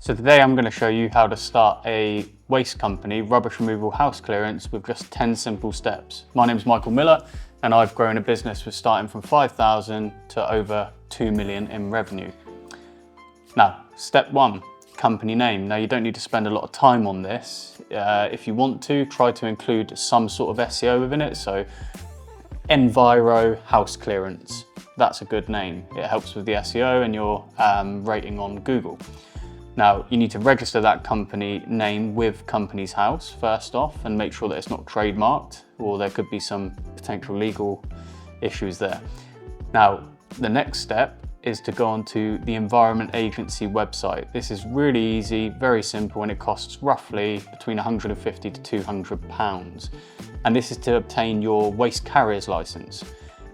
So today I'm going to show you how to start a waste company, rubbish removal house clearance, with just 10 simple steps. My name is Michael Miller and I've grown a business with starting from 5,000 to over 2 million in revenue. Now, step one, company name. Now you don't need to spend a lot of time on this. If you want to, try to include some sort of SEO within it. So Enviro House Clearance, that's a good name. It helps with the SEO and your rating on Google. Now, you need to register that company name with Companies House first off and make sure that it's not trademarked, or there could be some potential legal issues there. Now, the next step is to go onto the Environment Agency website. This is really easy, very simple, and it costs roughly between 150 to 200 pounds. And this is to obtain your waste carrier's license.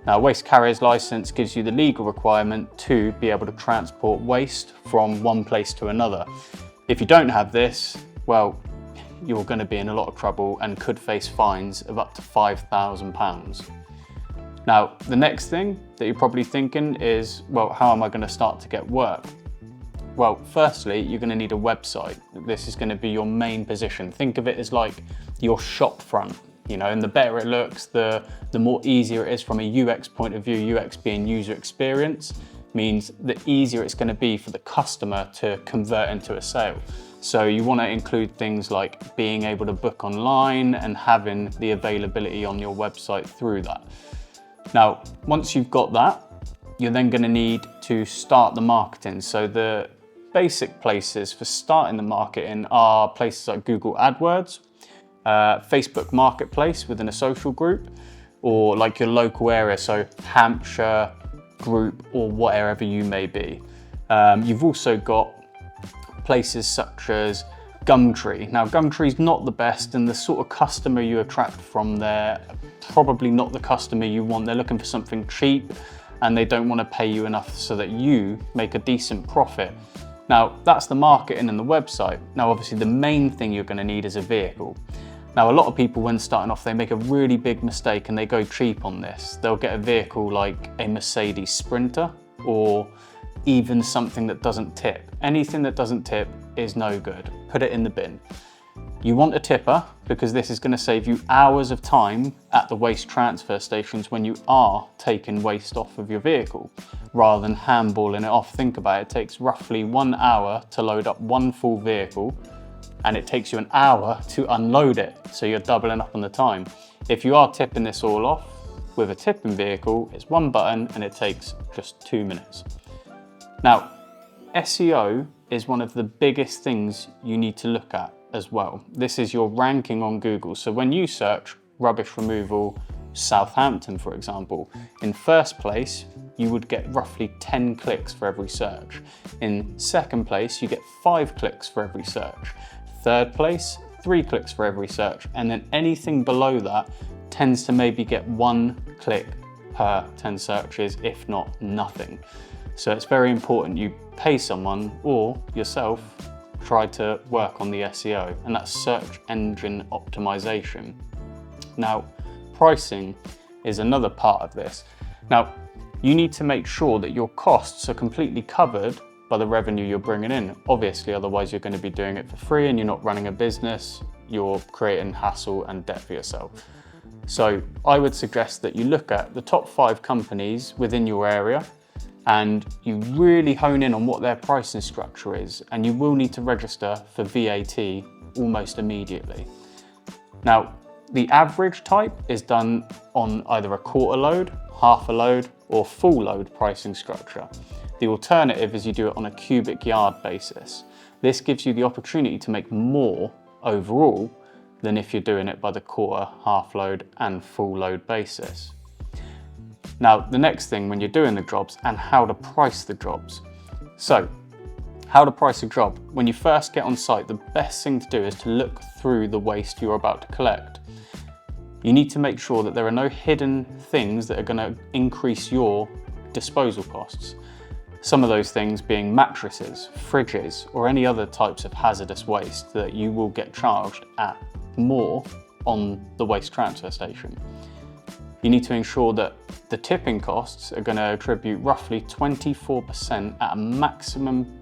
Now, waste carrier's license gives you the legal requirement to be able to transport waste from one place to another. If you don't have this, well, you're going to be in a lot of trouble and could face fines of up to £5,000. Now, the next thing that you're probably thinking is, well, how am I going to start to get work? Well, firstly, you're going to need a website. This is going to be your main position. Think of it as like your shop front. You know, and the better it looks, the more easier it is from a UX point of view. UX being user experience means the easier it's going to be for the customer to convert into a sale. So you want to include things like being able to book online and having the availability on your website through that. Now, once you've got that, you're then going to need to start the marketing. So the basic places for starting the marketing are places like Google AdWords, Facebook Marketplace within a social group, or like your local area, so Hampshire group or whatever you may be. You've also got places such as Gumtree. Now, Gumtree's not the best, and the sort of customer you attract from there, probably not the customer you want. They're looking for something cheap and they don't want to pay you enough so that you make a decent profit. Now, that's the marketing and the website. Now, obviously the main thing you're going to need is a vehicle. Now, a lot of people when starting off, they make a really big mistake and they go cheap on this. They'll get a vehicle like a Mercedes Sprinter or even something that doesn't tip. Anything that doesn't tip is no good. Put it in the bin. You want a tipper because this is going to save you hours of time at the waste transfer stations when you are taking waste off of your vehicle, rather than handballing it off. Think about it, it takes roughly 1 hour to load up one full vehicle, and it takes you an hour to unload it, so you're doubling up on the time. If you are tipping this all off with a tipping vehicle, it's one button and it takes just 2 minutes. Now, SEO is one of the biggest things you need to look at as well. This is your ranking on Google. So when you search rubbish removal Southampton, for example, in first place, you would get roughly 10 clicks for every search. In second place, you get 5 clicks for every search. Third place, 3 clicks for every search. And then anything below that tends to maybe get 1 click per 10 searches, if not nothing. So it's very important you pay someone or yourself try to work on the SEO, and that's search engine optimization. Now, pricing is another part of this. Now, you need to make sure that your costs are completely covered by the revenue you're bringing in. Obviously, otherwise you're going to be doing it for free and you're not running a business, you're creating hassle and debt for yourself. So I would suggest that you look at the top 5 companies within your area and you really hone in on what their pricing structure is, and you will need to register for VAT almost immediately. Now, the average type is done on either a quarter load, half a load, or full load pricing structure. The alternative is you do it on a cubic yard basis. This gives you the opportunity to make more overall than if you're doing it by the quarter, half load, and full load basis. Now, the next thing when you're doing the jobs and how to price the jobs. So, how to price a job. When you first get on site, the best thing to do is to look through the waste you're about to collect. You need to make sure that there are no hidden things that are going to increase your disposal costs. Some of those things being mattresses, fridges, or any other types of hazardous waste that you will get charged at more on the waste transfer station. You need to ensure that the tipping costs are going to attribute roughly 24% at a maximum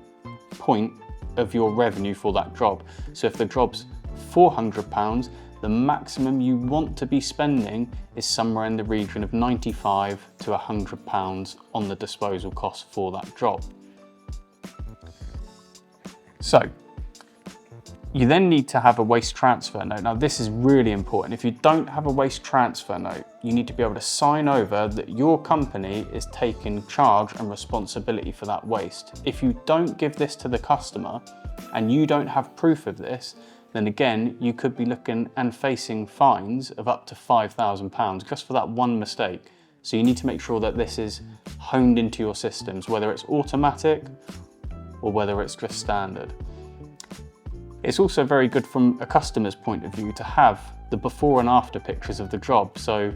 point of your revenue for that job. So if the job's £400, the maximum you want to be spending is somewhere in the region of £95 to £100 on the disposal cost for that job. So you then need to have a waste transfer note. Now this is really important. If you don't have a waste transfer note, you need to be able to sign over that your company is taking charge and responsibility for that waste. If you don't give this to the customer and you don't have proof of this, then again, you could be looking and facing fines of up to £5,000 just for that one mistake. So you need to make sure that this is honed into your systems, whether it's automatic or whether it's just standard. It's also very good from a customer's point of view to have the before and after pictures of the job. So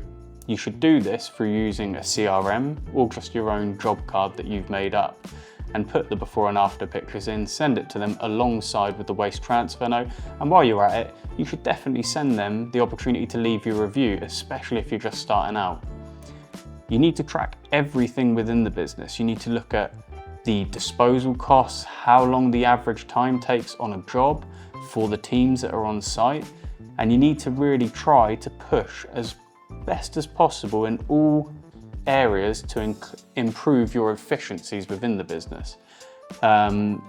you should do this through using a CRM or just your own job card that you've made up, and put the before and after pictures in, send it to them alongside with the waste transfer note. And while you're at it, you should definitely send them the opportunity to leave your review, especially if you're just starting out. You need to track everything within the business. You need to look at the disposal costs, how long the average time takes on a job for the teams that are on site. And you need to really try to push as best as possible in all areas to improve your efficiencies within the business.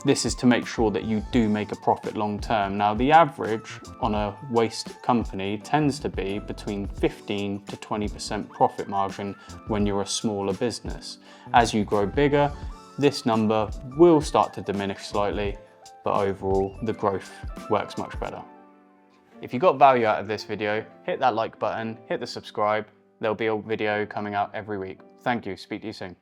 This is to make sure that you do make a profit long term. Now, the average on a waste company tends to be between 15 to 20% profit margin when you're a smaller business. As you grow bigger, this number will start to diminish slightly, but overall the growth works much better. If you got value out of this video, hit that like button, hit the subscribe. There'll be a video coming out every week. Thank you, speak to you soon.